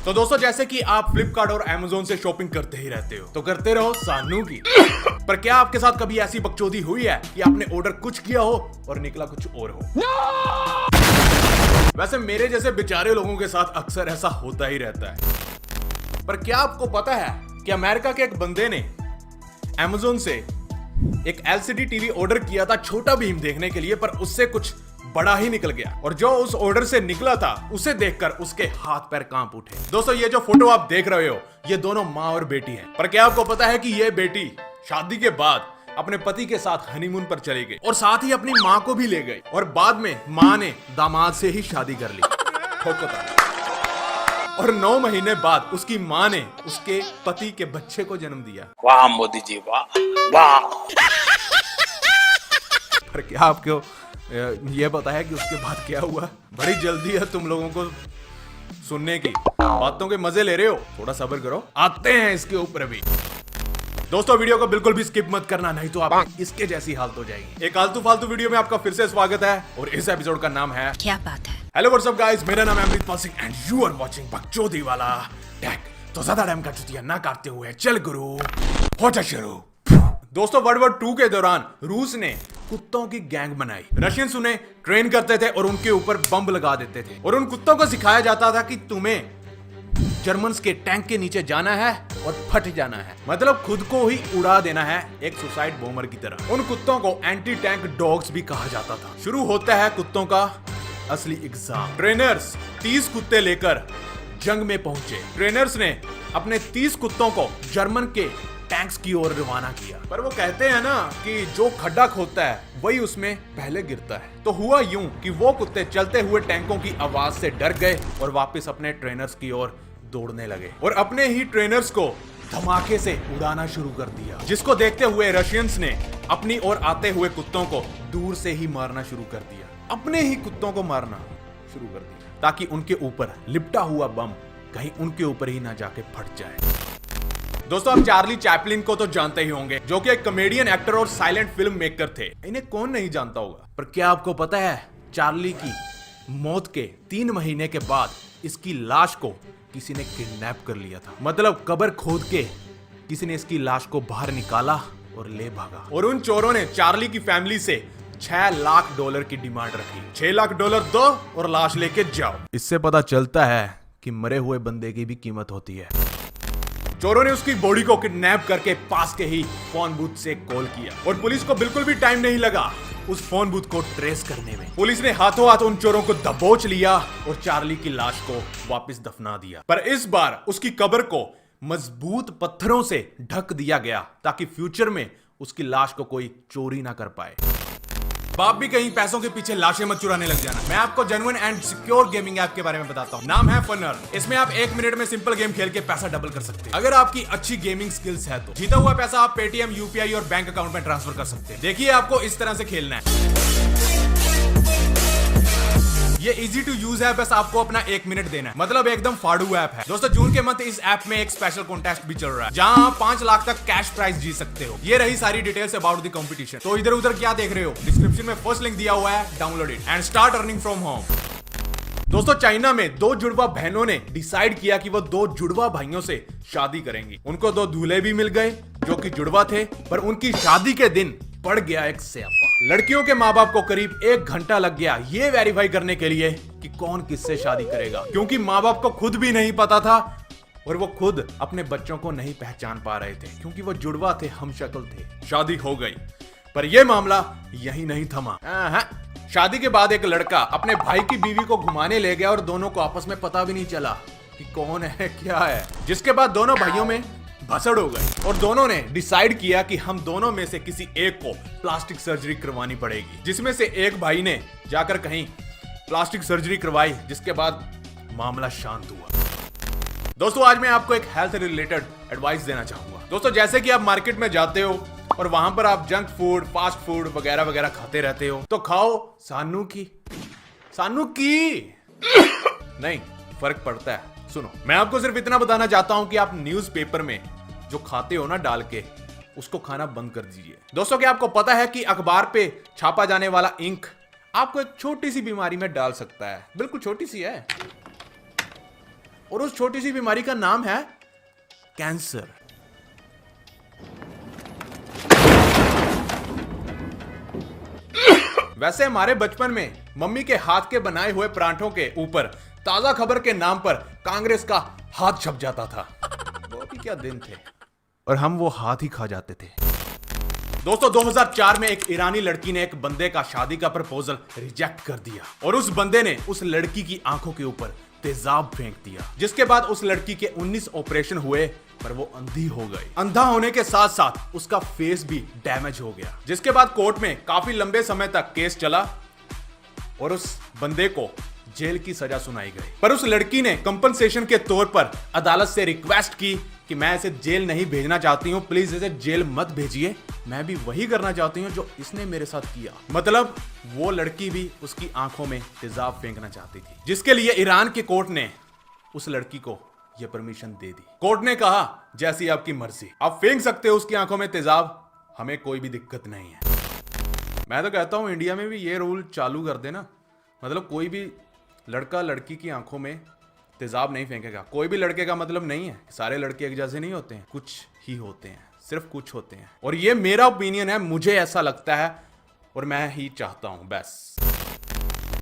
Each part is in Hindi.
तो दोस्तों जैसे कि आप फ्लिपकार्ट और अमेज़न से शॉपिंग करते ही रहते हो, तो करते रहो सानू की। पर क्या आपके साथ कभी ऐसी बकचोदी हुई है कि आपने ऑर्डर कुछ किया हो और निकला कुछ और हो? वैसे मेरे जैसे बेचारे लोगों के साथ अक्सर ऐसा होता ही रहता है। पर क्या आपको पता है कि अमेरिका के एक बंदे ने अमेज़न से एक एलसीडी टीवी ऑर्डर किया था छोटा भीम देखने के लिए, पर उससे कुछ बड़ा ही निकल गया और जो उस ऑर्डर से निकला था उसे देखकर उसके हाथ पैर कांप उठे। दोस्तों ये जो फोटो आप देख रहे हो ये दोनों माँ और बेटी हैं। पर क्या आपको पता है कि ये बेटी शादी के बाद अपने पति के साथ हनीमून पर चली गई और साथ ही अपनी माँ को भी ले गई और बाद में माँ ने दामाद से ही शादी कर ली। ठोको ताली। और 9 महीने बाद उसकी माँ ने उसके पति के बच्चे को जन्म दिया। वाह मोदी जी वाह वाह। पर क्या आपको ये पता है कि उसके बाद क्या हुआ? बड़ी जल्दी है तुम लोगों को सुनने की, बातों के मजे ले रहे हो, थोड़ा सब्र करो, आते हैं इसके ऊपर भी। दोस्तों वीडियो को बिल्कुल भी स्किप मत करना, नहीं तो आप इसके जैसी हालत हो जाएगी। एक आलतू फालतू वीडियो में आपका फिर से स्वागत है और इस एपिसोड का नाम है क्या बात है। हेलो व्हाट्सअप गाइस, मेरा नाम है Amritpal Singh and you are watching बकचोदी वाला टेक। तो ज्यादा टाइम का चुतिया ना काटते हुए चल गुरु हो जा शुरू। दोस्तों वर्ल्ड वॉर 2 के दौरान रूस ने कुत्तों की गैंग बनाई। रशियंस उन्हें ट्रेन करते थे और उनके ऊपर बम लगा देते थे और उन कुत्तों को सिखाया जाता था कि तुम्हें जर्मन्स के टैंक के नीचे जाना है और फट जाना है, मतलब खुद को ही उड़ा देना है, एक सुसाइड बॉम्बर की तरह। उन कुत्तों को एंटी टैंक डॉग्स भी कहा जाता था। शुरू होता है कुत्तों का असली एग्जाम। ट्रेनर्स 30 कुत्ते लेकर जंग में पहुंचे। ट्रेनर्स ने अपने 30 कुत्तों को जर्मन के टैंक्स की ओर रवाना किया। पर वो कहते हैं ना कि जो खड्डा खोदता है वही उसमें पहले गिरता है। तो हुआ यूं कि वो कुत्ते चलते हुए टैंकों की आवाज से डर गए और वापस अपने ट्रेनर्स की ओर दौड़ने लगे और अपने ही ट्रेनर्स को धमाके से उड़ाना शुरू कर दिया, जिसको देखते हुए रशियंस ने अपनी ओर आते हुए कुत्तों को दूर से ही मारना शुरू कर दिया। अपने ही कुत्तों को मारना शुरू कर दिया ताकि उनके ऊपर लिपटा हुआ बम कहीं उनके ऊपर ही ना जाके फट जाए। दोस्तों आप चार्ली चैपलिन को तो जानते ही होंगे, जो कि एक कॉमेडियन एक्टर और साइलेंट फिल्म मेकर थे। इन्हें कौन नहीं जानता होगा। पर क्या आपको पता है चार्ली की मौत के 3 महीने के बाद इसकी लाश को किसी ने किडनैप कर लिया था। मतलब कब्र खोद के किसी ने इसकी लाश को बाहर निकाला और ले भागा। और उन चोरों ने चार्ली की फैमिली से $6 लाख की डिमांड रखी। $6 लाख दो और लाश लेके जाओ। इससे पता चलता है कि मरे हुए बंदे की भी कीमत होती है। चोरों ने उसकी बॉडी को किडनैप करके पास के ही फोन बूथ से कॉल किया और पुलिस को बिल्कुल भी टाइम नहीं लगा उस फोन बूथ को ट्रेस करने में। पुलिस ने हाथों हाथ उन चोरों को दबोच लिया और चार्ली की लाश को वापस दफना दिया। पर इस बार उसकी कब्र को मजबूत पत्थरों से ढक दिया गया ताकि फ्यूचर में उसकी लाश को कोई चोरी ना कर पाए। बाप भी कहीं पैसों के पीछे लाशें मत चुराने लग जाना। मैं आपको genuine and secure gaming app के बारे में बताता हूँ। नाम है फनर। इसमें आप 1 मिनट में सिंपल गेम खेल के पैसा डबल कर सकते हैं। अगर आपकी अच्छी गेमिंग स्किल्स है तो जीता हुआ पैसा आप पेटीएम, यूपीआई और बैंक अकाउंट में ट्रांसफर कर सकते हैं। देखिए आपको इस तरह से खेलना है। ये इजी टू यूज है, बस आपको अपना 1 मिनट देना है। मतलब एकदम फाड़ू ऐप है। दोस्तों जून के मंथ इस ऐप में एक स्पेशल कॉन्टेस्ट भी चल रहा है जहां आप 5 लाख तक कैश प्राइज जीत सकते हो। ये रही सारी डिटेल्स अबाउट द कंपटीशन। तो इधर उधर क्या देख रहे हो, डिस्क्रिप्शन में फर्स्ट लिंक दिया हुआ है, download it and start earning from home. दोस्तों चाइना में 2 जुड़वा बहनों ने डिसाइड किया कि वो 2 जुड़वा भाइयों से शादी करेंगी। उनको 2 दूल्हे भी मिल गए जो कि जुड़वा थे, पर उनकी शादी के दिन पड़ गया एक स्यापा। लड़कियों के माँ बाप को करीब 1 घंटा लग गया ये वेरीफाई करने के लिए कि कौन किससे शादी करेगा, क्योंकि माँ बाप को खुद भी नहीं पता था और वो खुद अपने बच्चों को नहीं पहचान पा रहे थे क्योंकि वो जुड़वा थे, हमशक्ल थे। शादी हो गई, पर यह मामला यही नहीं थमा। शादी के बाद एक लड़का अपने भाई की बीवी को घुमाने ले गया और दोनों को आपस में पता भी नहीं चला कि कौन है क्या है, जिसके बाद दोनों भाइयों में भसड़ हो गई और दोनों ने डिसाइड किया कि हम दोनों में से किसी एक को प्लास्टिक सर्जरी करवानी पड़ेगी, जिसमें से एक भाई ने जाकर कहीं प्लास्टिक सर्जरी करवाई, जिसके बाद मामला शांत हुआ। दोस्तों आज मैं आपको एक हेल्थ रिलेटेड एडवाइस देना चाहूंगा। दोस्तों जैसे कि आप मार्केट में जाते हो और वहां पर आप जंक फूड, फास्ट फूड वगैरह वगैरह खाते रहते हो, तो खाओ सानू की नहीं, फर्क पड़ता है। सुनो, मैं आपको सिर्फ इतना बताना चाहता हूं कि आप न्यूज़पेपर में जो खाते हो ना डाल के, उसको खाना बंद कर दीजिए। दोस्तों क्या आपको पता है कि अखबार पे छापा जाने वाला इंक आपको एक छोटी सी बीमारी में डाल सकता है, बिल्कुल छोटी सी है। और उस छोटी सी बीमारी का नाम है कैंसर। वैसे हमारे बचपन में मम्मी के हाथ के बनाए हुए परांठों के ऊपर ताजा खबर के नाम पर कांग्रेस का हाथ छप जाता था। वो भी क्या दिन थे, और हम वो हाथ ही खा जाते थे। दोस्तों 2004 में एक ईरानी लड़की ने एक बंदे का शादी का प्रपोजल रिजेक्ट कर दिया और उस बंदे ने उस लड़की की आंखों के ऊपर तेजाब फेंक दिया, जिसके बाद उस लड़की के 19 ऑपरेशन हुए पर वो अंधी हो गई। अंधा होने के साथ साथ उसका फेस भी डैमेज हो गया, जिसके बाद कोर्ट में काफी लंबे समय तक केस चला और उस बंदे को जेल की सजा सुनाई गई। पर उस लड़की ने कंपनसेशन के तौर पर अदालत से रिक्वेस्ट की कि मैं इसे जेल नहीं भेजना चाहती हूँ, प्लीज इसे जेल मत भेजिए, मैं भी वही करना चाहती हूँ जो इसने मेरे साथ किया। मतलब वो लड़की भी उसकी आंखों में तेजाब फेंकना चाहती थी, जिसके लिए ईरान के कोर्ट ने उस लड़की को यह परमिशन दे दी। कोर्ट ने कहा जैसी आपकी मर्जी, आप फेंक सकते हो उसकी आंखों में तेजाब, हमें कोई भी दिक्कत नहीं है। मैं तो कहता हूं इंडिया में भी ये रूल चालू कर देना, मतलब कोई भी लड़का लड़की की आंखों में तेजाब नहीं फेंकेगा। कोई भी लड़के का मतलब नहीं है, सारे लड़के एक जैसे नहीं होते हैं, कुछ ही होते हैं, सिर्फ कुछ होते हैं। और ये मेरा ओपिनियन है, मुझे ऐसा लगता है और मैं ही चाहता हूं बस।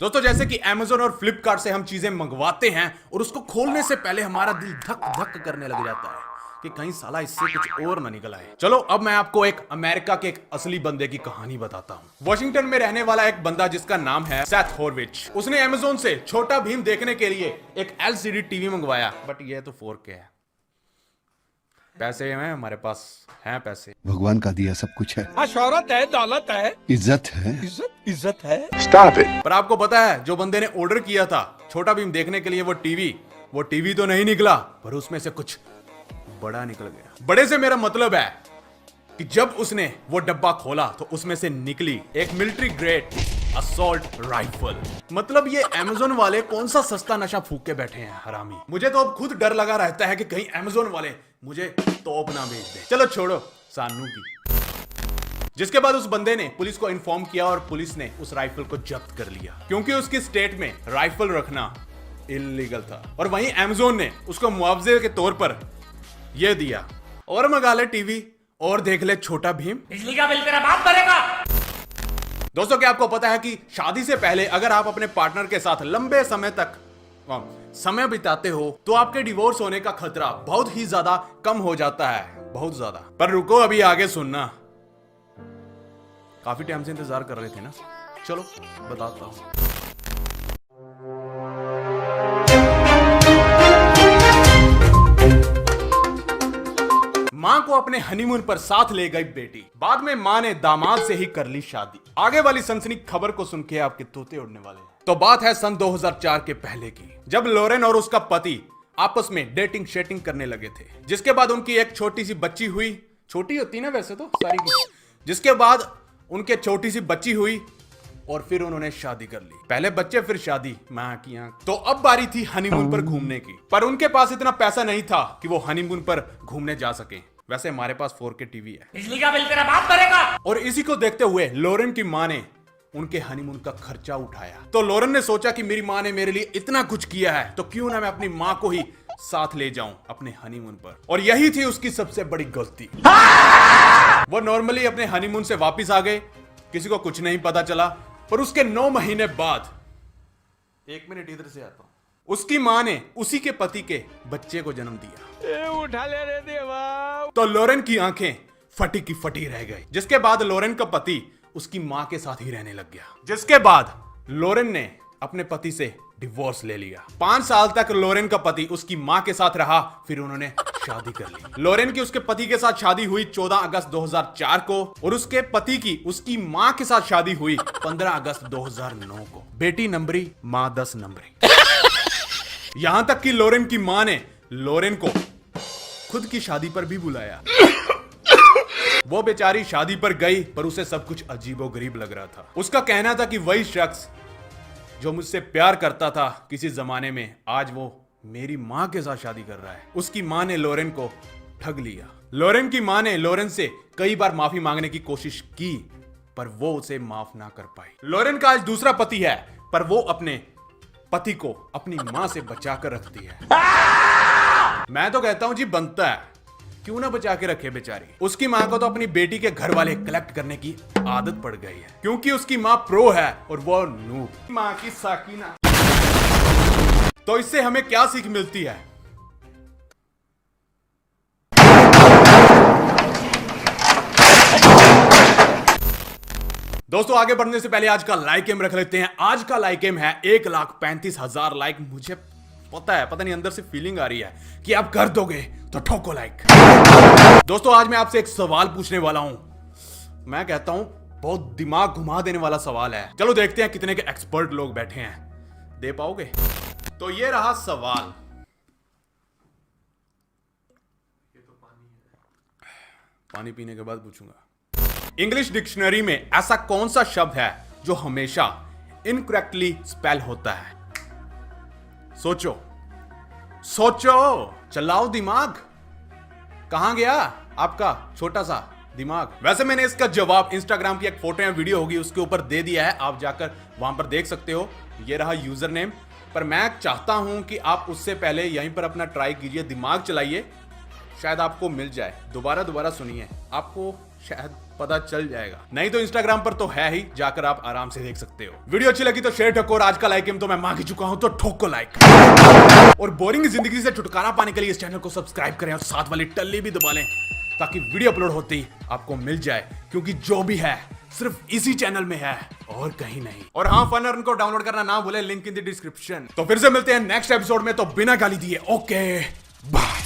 दोस्तों जैसे कि Amazon और Flipkart से हम चीजें मंगवाते हैं और उसको खोलने से पहले हमारा दिल धक धक करने लग जाता है कि कहीं साला इससे कुछ और ना निकल आए। चलो अब मैं आपको एक अमेरिका के एक असली बंदे की कहानी बताता हूँ। वॉशिंगटन में रहने वाला एक बंदा जिसका नाम है सेथ हॉर्विच, उसने Amazon से छोटा भीम देखने के लिए एक LCD टीवी मंगवाया, बट ये तो 4K है। पैसे हैं हमारे पास, हैं पैसे, भगवान का दिया सब कुछ है। हाँ शौहरत है, दौलत है, इज्जत है। इज्जत है। Stop it. पर आपको पता है जो बंदे ने ऑर्डर किया था छोटा भीम देखने के लिए वो टीवी तो नहीं निकला, पर उसमें से कुछ बड़ा निकल गया। बड़े से मेरा मतलब है कि जब उसने वो डब्बा खोला तो उसमें से निकली एक मिलिट्री ग्रेड असॉल्ट राइफल। मतलब ये Amazon वाले कौन सा सस्ता नशा फूक के बैठे हैं हरामी। मुझे तो अब खुद डर लगा रहता है कि कहीं Amazon वाले मुझे तोप ना भेज दे। चलो छोड़ो सानू की। जिसके बाद उस बंदे ने पुलिस को इन्फॉर्म किया और पुलिस ने उस राइफल को जब्त कर लिया, क्योंकि उसकी स्टेट में राइफल रखना इलीगल था। और वहीं Amazon ने उसको मुआवजे के तौर पर यह दिया, और मंगा ले टीवी और देख ले छोटा भीम, बिजली का बिल तेरा बाप भरेगा। दोस्तों क्या आपको पता है कि शादी से पहले अगर आप अपने पार्टनर के साथ लंबे समय तक समय बिताते हो तो आपके डिवोर्स होने का खतरा बहुत ही ज्यादा कम हो जाता है, बहुत ज्यादा। पर रुको अभी आगे सुनना, काफी टाइम से इंतजार कर रहे थे ना, चलो बताता हूं। मां को अपने हनीमून पर साथ ले गई बेटी, बाद में मां ने दामाद से ही कर ली शादी। आगे वाली सनसनी खबर को सुन के आपके तोते उड़ने वाले हैं। तो बात है सन 2004 के पहले की, जब लॉरेन और उसका पति आपस में डेटिंग शेटिंग करने लगे थे। जिसके बाद उनकी एक छोटी सी बच्ची हुई, छोटी होती ना वैसे तो सारी की, जिसके बाद उनके छोटी सी बच्ची हुई और फिर उन्होंने शादी कर ली। पहले बच्चे फिर शादी, मां की आंख। तो अब बारी थी हनीमून पर घूमने की, पर उनके पास इतना पैसा नहीं था कि वो हनीमून पर घूमने जा सके। वैसे हमारे पास 4K टीवी है, बिजली का बिल तेरा बाप भरेगा। और इसी को देखते हुए लॉरेन की मां ने उनके हनीमून का खर्चा उठाया। तो लॉरेन ने सोचा कि मेरी मां ने मेरे लिए इतना कुछ किया है तो क्यों ना मैं अपनी मां को ही साथ ले जाऊं अपने हनीमून पर। और यही थी उसकी सबसे बड़ी गलती। वो नॉर्मली अपने हनीमून से वापस आ गए, किसी को कुछ नहीं पता चला। पर उसके 9 महीने बाद, 1 मिनट इधर से आता हूं, उसकी मां ने उसी के पति के बच्चे को जन्म दिया। उठा ले रे देवा। तो लॉरेन की आंखें फटी की फटी रह गई। जिसके बाद लॉरेन का पति उसकी मां के साथ ही रहने लग गया। जिसके बाद लॉरेन ने अपने पति से डिवोर्स ले लिया। 5 साल तक लॉरेन का पति उसकी मां के साथ रहा, फिर उन्होंने शादी कर ली। लॉरेन की उसके पति के साथ शादी हुई 14 अगस्त 2004 को, और उसके पति की उसकी मां के साथ शादी हुई 15 अगस्त 2009 को। बेटी नंबरी, मां 10 नंबरी। यहां तक कि लॉरेन की मां ने लॉरेन को खुद की शादी पर भी बुलाया। वो बेचारी शादी पर गई, पर उसे सब कुछ अजीबोगरीब लग रहा था। उसका कहना था कि वही शख्स जो मुझसे प्यार करता था किसी जमाने में, आज वो मेरी मां के साथ शादी कर रहा है। उसकी मां ने लॉरेन को ठग लिया। लॉरेन की मां ने लॉरेन से कई बार माफी मांगने की कोशिश की, पर वो उसे माफ ना कर पाई। लॉरेन का आज दूसरा पति है, पर वो अपने पति को अपनी मां से बचा कर रखती है। मैं तो कहता हूं जी बनता है, क्यों ना बचा के रखे बेचारी। उसकी मां को तो अपनी बेटी के घर वाले कलेक्ट करने की आदत पड़ गई है, क्योंकि उसकी मां प्रो है और वो नूब। मां की साकीना। तो इससे हमें क्या सीख मिलती है? दोस्तों आगे बढ़ने से पहले आज का लाइक एम रख लेते हैं। आज का लाइक एम है 1,35,000 लाइक। मुझे पता है, पता नहीं अंदर से फीलिंग आ रही है कि आप कर दोगे तो ठोको लाइक। दोस्तों आज मैं आपसे एक सवाल पूछने वाला हूं। मैं कहता हूं बहुत दिमाग घुमा देने वाला सवाल है। चलो देखते हैं कितने के एक्सपर्ट लोग बैठे हैं, दे पाओगे? तो ये रहा सवाल। पानी पीने के बाद पूछूंगा। इंग्लिश डिक्शनरी में ऐसा कौन सा शब्द है जो हमेशा इनकरेक्टली स्पेल होता है? सोचो सोचो, चलाओ दिमाग। कहां गया आपका छोटा सा दिमाग? वैसे मैंने इसका जवाब इंस्टाग्राम की एक फोटो या वीडियो होगी उसके ऊपर दे दिया है, आप जाकर वहां पर देख सकते हो। ये रहा यूजर नेम। पर मैं चाहता हूं कि आप उससे पहले यहीं पर अपना ट्राई कीजिए, दिमाग चलाइए, शायद आपको मिल जाए। दोबारा सुनिए, आपको शायद पता चल जाएगा। नहीं तो इंस्टाग्राम पर तो है ही, जाकर आप आराम से देख सकते हो। वीडियो अच्छी लगी तो शेयर ठोको, और आज का लाइक तो मैं मांग ही चुका हूं, तो ठोको लाइक। और बोरिंग जिंदगी से छुटकारा पाने के लिए इस चैनल को सब्सक्राइब करें और साथ वाली टल्ली भी दबा लें, ताकि वीडियो अपलोड होते ही आपको मिल जाए, क्योंकि जो भी है सिर्फ इसी चैनल में है और कहीं नहीं। और हाँ, फन अर्न को डाउनलोड करना ना भूले, लिंक इन द डिस्क्रिप्शन। तो फिर से मिलते हैं नेक्स्ट एपिसोड में, तो बिना गाली दिए ओके बाय।